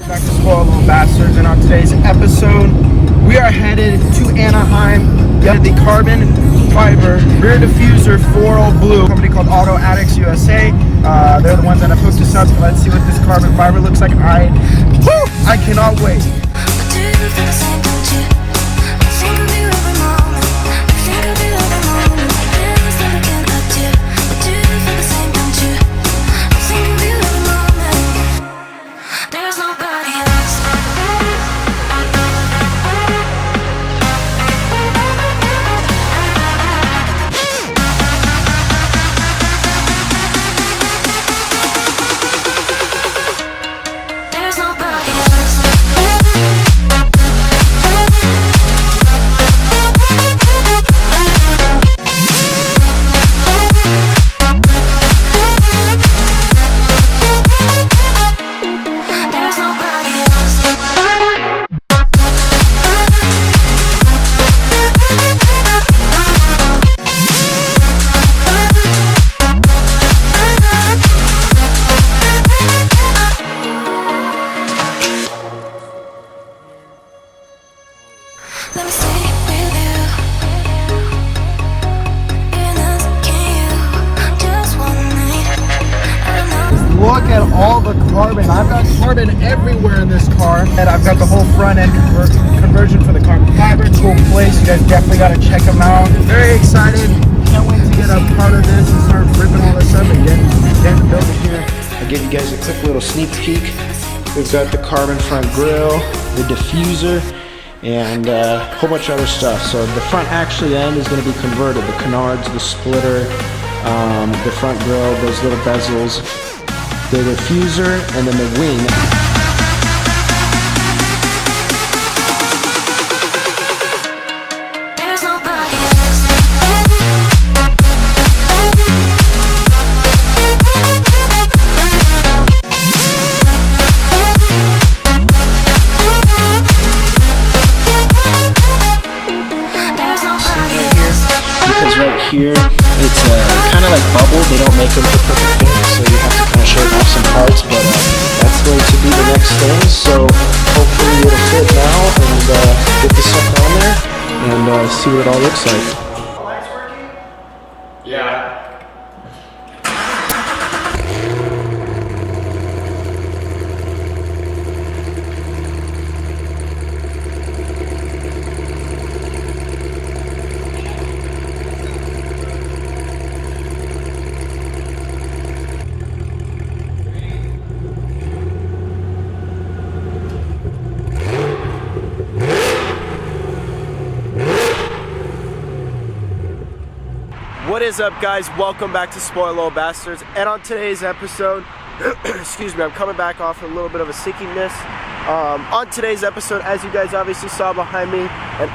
Back to SOOOO, little bastards, and on today's episode, we are headed to Anaheim. We have the carbon fiber rear diffuser 4.0 blue, a company called Auto Addicts USA. They're the ones that have hooked us up. So let's see what this carbon fiber looks like. I cannot wait. Look at all the carbon. I've got carbon everywhere in this car. And I've got the whole front end conversion for the carbon fiber. Cool place. You guys definitely got to check them out. Very excited. Can't wait to get a part of this and start ripping all this up and getting built here. I'll give you guys a quick little sneak peek. We've got the carbon front grille, the diffuser, and a whole bunch of other stuff. So the front actually end is going to be converted. The canards, the splitter, the front grille, those little bezels, the diffuser, and then the wing. Because right here, it's kind of like bubble. They don't make them for perfect fit, so you have to kind of shave off some parts, but that's going to be the next thing. So hopefully it'll fit now, and get this stuff on there and see what it all looks like. Lights working? Yeah. What is up, guys? Welcome back to SOOOO, little bastards. And on today's episode, excuse me, I'm coming back off a little bit of a sickiness. On today's episode, as you guys obviously saw behind me, and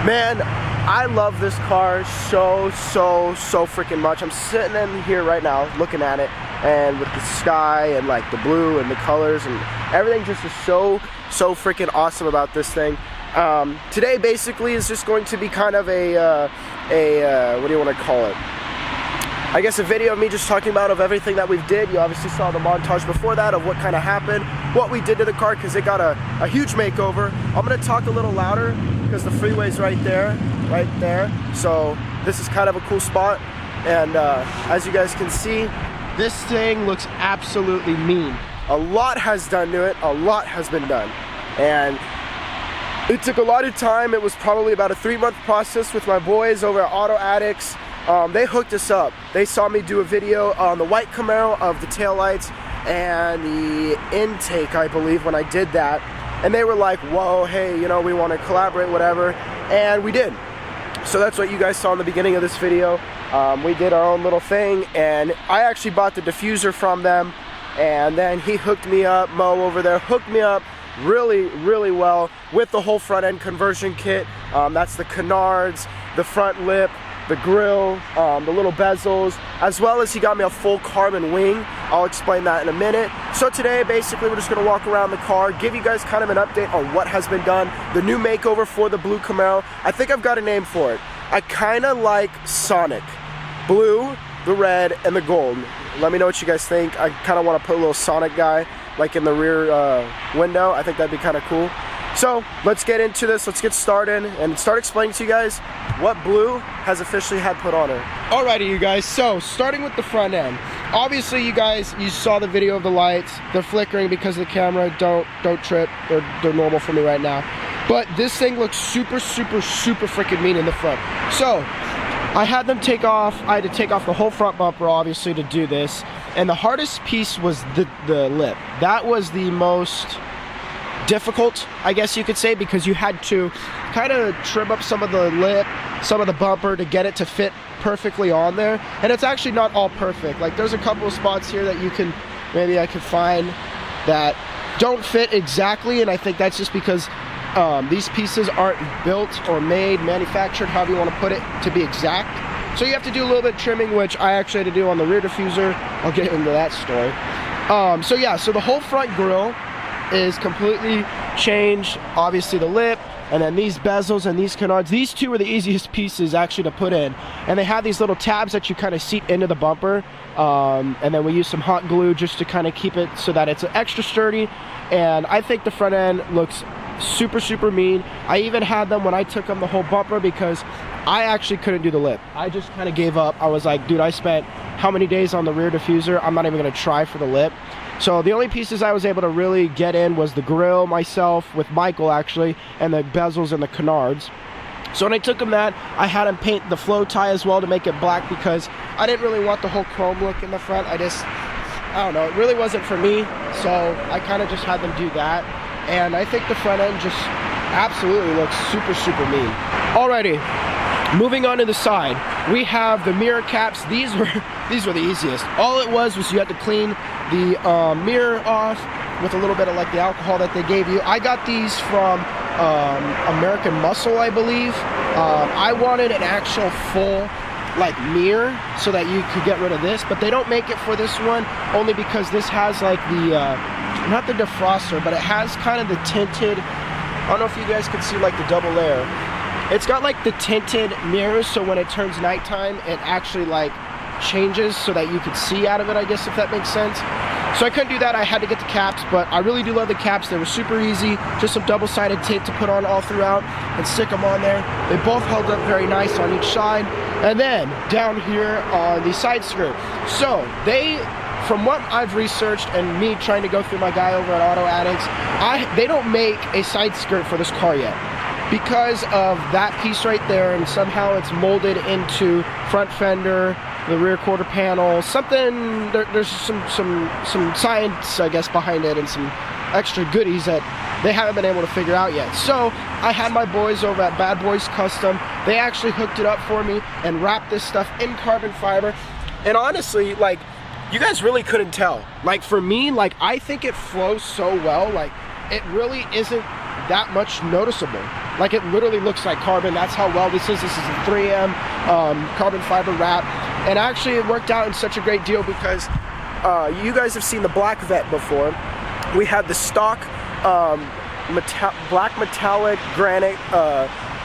man, I love this car so freaking much. I'm sitting in here right now looking at it, and with the sky and like the blue and the colors and everything just is so freaking awesome about this thing. Today basically is just going to be kind of a what do you want to call it? I guess a video of me just talking about of everything that we've did. You obviously saw the montage before that of what kind of happened, what we did to the car, because it got a huge makeover. I'm going to talk a little louder because the freeway's right there. So this is kind of a cool spot, and as you guys can see, this thing looks absolutely mean. A lot has done to it, a lot has been done, and it took a lot of time. It was probably about a 3-month process with my boys over at Auto Addicts. They hooked us up. They saw me do a video on the white Camaro of the taillights and the intake, I believe, when I did that. And they were like, whoa, hey, you know, we want to collaborate, whatever. And we did. So that's what you guys saw in the beginning of this video. We did our own little thing, and I actually bought the diffuser from them. And then he hooked me up, Mo over there hooked me up really well with the whole front end conversion kit. That's the canards, the front lip, the grill, the little bezels, as well as he got me a full carbon wing. I'll explain that in a minute. So today basically we're just going to walk around the car, give you guys kind of an update on what has been done, the new makeover for the blue Camaro. I think I've got a name for it. I kind of like Sonic. Blue, the red, and the gold. Let me know what you guys think. I kind of want to put a little Sonic guy like in the rear window. I think that'd be kind of cool. So let's get into this. Let's get started and start explaining to you guys what Blue has officially had put on her. Alrighty, you guys. So starting with the front end. Obviously, you saw the video of the lights. They're flickering because of the camera. Don't trip. They're normal for me right now. But this thing looks super freaking mean in the front. So I had them take off. I had to take off the whole front bumper, obviously, to do this. And the hardest piece was the lip. That was the most difficult, I guess you could say, because you had to kind of trim up some of the lip, some of the bumper to get it to fit perfectly on there. And it's actually not all perfect. Like, there's a couple of spots here that maybe I could find that don't fit exactly, and I think that's just because these pieces aren't built or manufactured, however you want to put it, to be exact. So you have to do a little bit of trimming, which I actually had to do on the rear diffuser. I'll get into that story. So yeah, so the whole front grille is completely changed. Obviously the lip, and then these bezels and these canards. These two were the easiest pieces actually to put in. And they have these little tabs that you kind of seat into the bumper. And then we use some hot glue just to kind of keep it so that it's extra sturdy. And I think the front end looks super mean. I even had them when I took them the whole bumper because I actually couldn't do the lip. I just kind of gave up. I was like, dude, I spent how many days on the rear diffuser? I'm not even gonna try for the lip. So the only pieces I was able to really get in was the grille myself with Michael actually, and the bezels and the canards. So when I took him that, I had him paint the flow tie as well to make it black because I didn't really want the whole chrome look in the front. I don't know, it really wasn't for me. So I kind of just had them do that. And I think the front end just absolutely looks super mean. Alrighty, moving on to the side, we have the mirror caps. These were the easiest. All it was you had to clean the mirror off with a little bit of like the alcohol that they gave you. I got these from American Muscle, I believe. I wanted an actual full like mirror so that you could get rid of this, but they don't make it for this one, only because this has like the not the defroster, but it has kind of the tinted, I don't know if you guys can see like the double layer. It's got like the tinted mirrors, so when it turns nighttime, it actually like changes so that you could see out of it, I guess, if that makes sense. So I couldn't do that. I had to get the caps, but I really do love the caps. They were super easy, just some double-sided tape to put on all throughout and stick them on there. They both held up very nice on each side. And then down here on the side skirt. So from what I've researched and me trying to go through my guy over at Auto Addicts, they don't make a side skirt for this car yet because of that piece right there, and somehow it's molded into front fender, the rear quarter panel, something. There's some science, I guess, behind it, and some extra goodies that they haven't been able to figure out yet. So I had my boys over at Bad Boys Custom. They actually hooked it up for me and wrapped this stuff in carbon fiber. And honestly, like, you guys really couldn't tell. Like, for me, like, I think it flows so well. Like, it really isn't that much noticeable. Like, it literally looks like carbon. That's how well this is. This is a 3M carbon fiber wrap. And actually, it worked out in such a great deal because you guys have seen the black vet before. We had the stock black metallic granite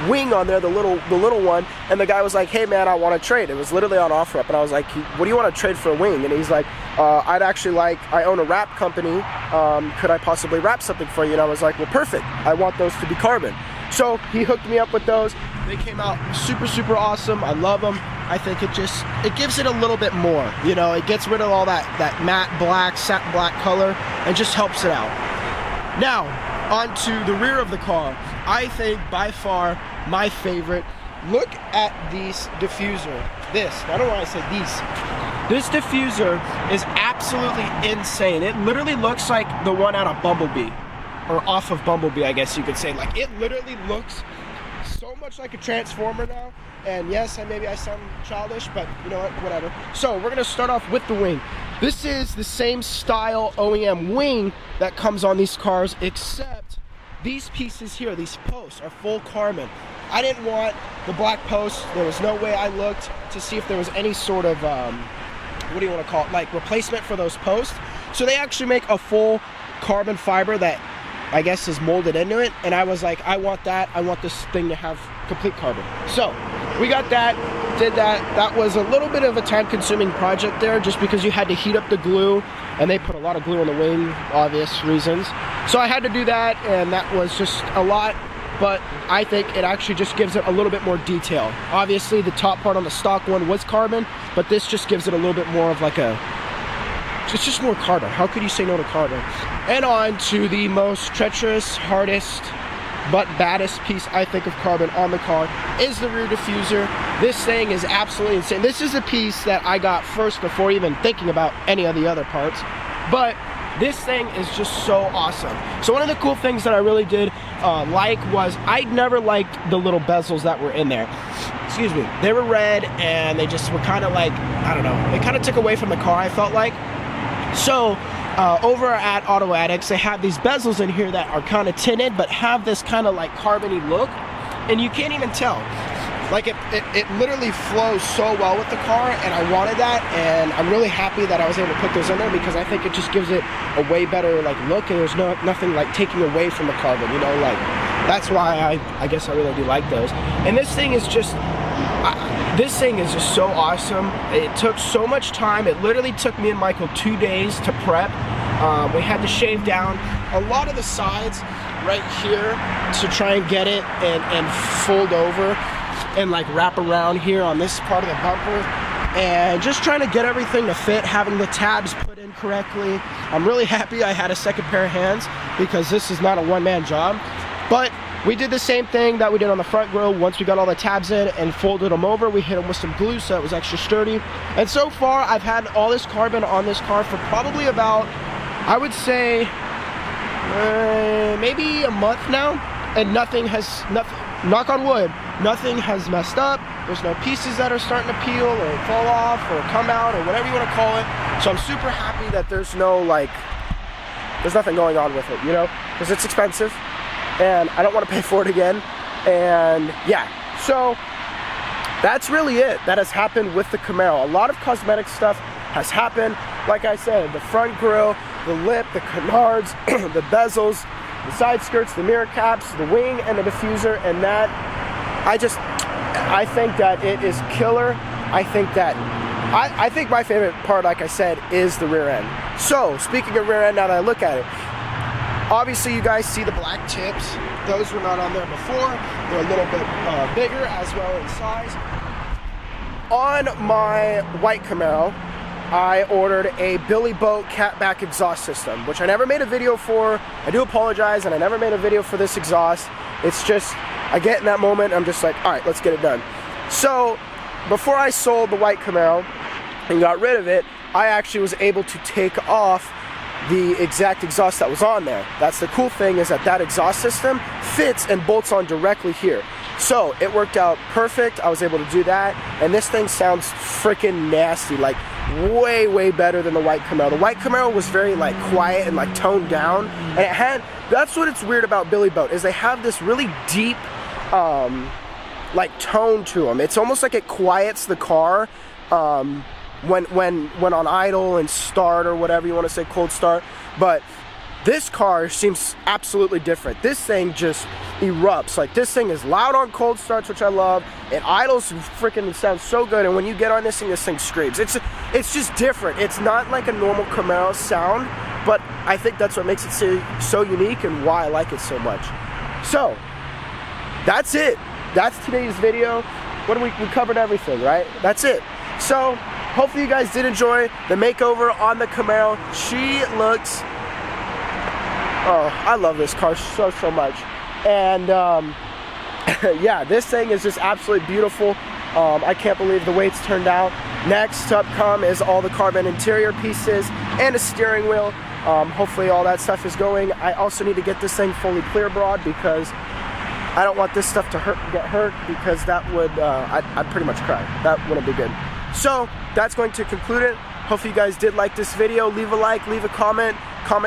wing on there, the little one, and the guy was like, hey man, I want to trade. It was literally on OfferUp, and I was like, what do you want to trade for a wing? And he's like, I own a wrap company, could I possibly wrap something for you? And I was like, well, perfect, I want those to be carbon. So he hooked me up with those. They came out super awesome. I love them. I think it gives it a little bit more, you know, it gets rid of all that matte black, satin black color, and just helps it out. Now, onto the rear of the car. I think by far my favorite. Look at this diffuser. I don't want to say these. This diffuser is absolutely insane. It literally looks like the one out of Bumblebee, or off of Bumblebee, I guess you could say. Like, it literally looks so much like a Transformer now. And yes, maybe I sound childish, but you know what, whatever. So we're gonna start off with the wing. This is the same style OEM wing that comes on these cars, except these pieces here, these posts, are full carbon. I didn't want the black posts. There was no way I looked to see if there was any sort of, what do you want to call it, like replacement for those posts. So they actually make a full carbon fiber that I guess is molded into it, and I was like, I want that. I want this thing to have complete carbon. So we got that, did that. That was a little bit of a time-consuming project there, just because you had to heat up the glue and they put a lot of glue on the wing, obvious reasons. So I had to do that, and that was just a lot, but I think it actually just gives it a little bit more detail. Obviously the top part on the stock one was carbon, but this just gives it a little bit more of like a, it's just more carbon. How could you say no to carbon? And on to the most treacherous, hardest, but baddest piece I think of carbon on the car is the rear diffuser. This thing is absolutely insane. This is a piece that I got first before even thinking about any of the other parts, but this thing is just so awesome. So one of the cool things that I really did like was I never liked the little bezels that were in there. Excuse me. They were red and they just were kind of like, I don't know, they kind of took away from the car, I felt like. So over at Auto Addicts, they have these bezels in here that are kind of tinted but have this kind of like carbony look, and you can't even tell. Like it literally flows so well with the car, and I wanted that, and I'm really happy that I was able to put those in there because I think it just gives it a way better like look, and there's nothing like taking away from the carbon, you know, like that's why I guess I really do like those. And this thing is just so awesome. It took so much time. It literally took me and Michael 2 days to prep. We had to shave down a lot of the sides right here to try and get it and fold over and like wrap around here on this part of the bumper, and just trying to get everything to fit, having the tabs put in correctly. I'm really happy I had a second pair of hands because this is not a one-man job, but we did the same thing that we did on the front grille. Once we got all the tabs in and folded them over, we hit them with some glue so it was extra sturdy. And so far I've had all this carbon on this car for probably about, I would say maybe a month now, and nothing, knock on wood, nothing has messed up. There's no pieces that are starting to peel or fall off or come out or whatever you want to call it. So I'm super happy that there's nothing going on with it, you know, because it's expensive and I don't want to pay for it again. And yeah, so that's really it that has happened with the Camaro. A lot of cosmetic stuff has happened. Like I said, the front grille, the lip, the canards, the bezels, the side skirts, the mirror caps, the wing, and the diffuser, and that, I think that it is killer. I think my favorite part, like I said, is the rear end. So, speaking of rear end, now that I look at it, obviously you guys see the black tips. Those were not on there before. They're a little bit bigger as well in size. On my white Camaro, I ordered a Billy Boat catback exhaust system, which I never made a video for. I do apologize, and I never made a video for this exhaust. It's just, I get in that moment, I'm just like, all right, let's get it done. So, before I sold the white Camaro and got rid of it, I actually was able to take off the exact exhaust that was on there. That's the cool thing, is that that exhaust system fits and bolts on directly here. So, it worked out perfect. I was able to do that, and this thing sounds freaking nasty, like way better than the white Camaro. The white Camaro was very like quiet and like toned down, and it had, that's what it's weird about Billy Boat, is they have this really deep like tone to them. It's almost like it quiets the car when on idle and start, or whatever you want to say, cold start. But this car seems absolutely different. This thing just erupts. Like, this thing is loud on cold starts, which I love. It idles freaking sounds so good, and when you get on this thing screams. It's just different. It's not like a normal Camaro sound, but I think that's what makes it so unique and why I like it so much. So, that's it. That's today's video. We covered everything, right? That's it. So, hopefully you guys did enjoy the makeover on the Camaro. She looks, oh, I love this car so much. And yeah, this thing is just absolutely beautiful. I can't believe the way it's turned out. Next up is all the carbon interior pieces and a steering wheel. Hopefully all that stuff is going. I also need to get this thing fully clear broad because I don't want this stuff to get hurt, because that would, I'd pretty much cry. That wouldn't be good. So that's going to conclude it. Hopefully you guys did like this video. Leave a like, leave a comment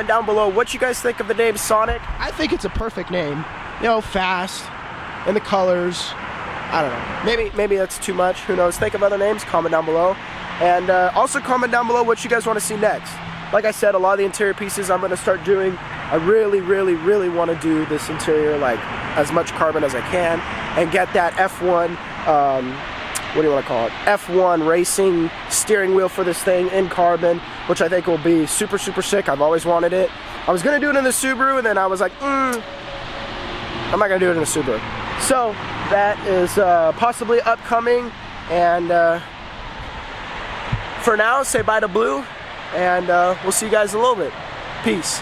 down below what you guys think of the name Sonic. I think it's a perfect name. You know, fast, and the colors. I don't know. Maybe that's too much. Who knows? Think of other names. Comment down below. And also comment down below what you guys want to see next. Like I said, a lot of the interior pieces I'm going to start doing. I really want to do this interior, like, as much carbon as I can, and get that F1 what do you want to call it, F1 racing steering wheel for this thing in carbon, which I think will be super, super sick. I've always wanted it. I was going to do it in the Subaru, and then I was like, I'm not going to do it in the Subaru. So that is possibly upcoming, and for now, say bye to Blue, and we'll see you guys in a little bit. Peace.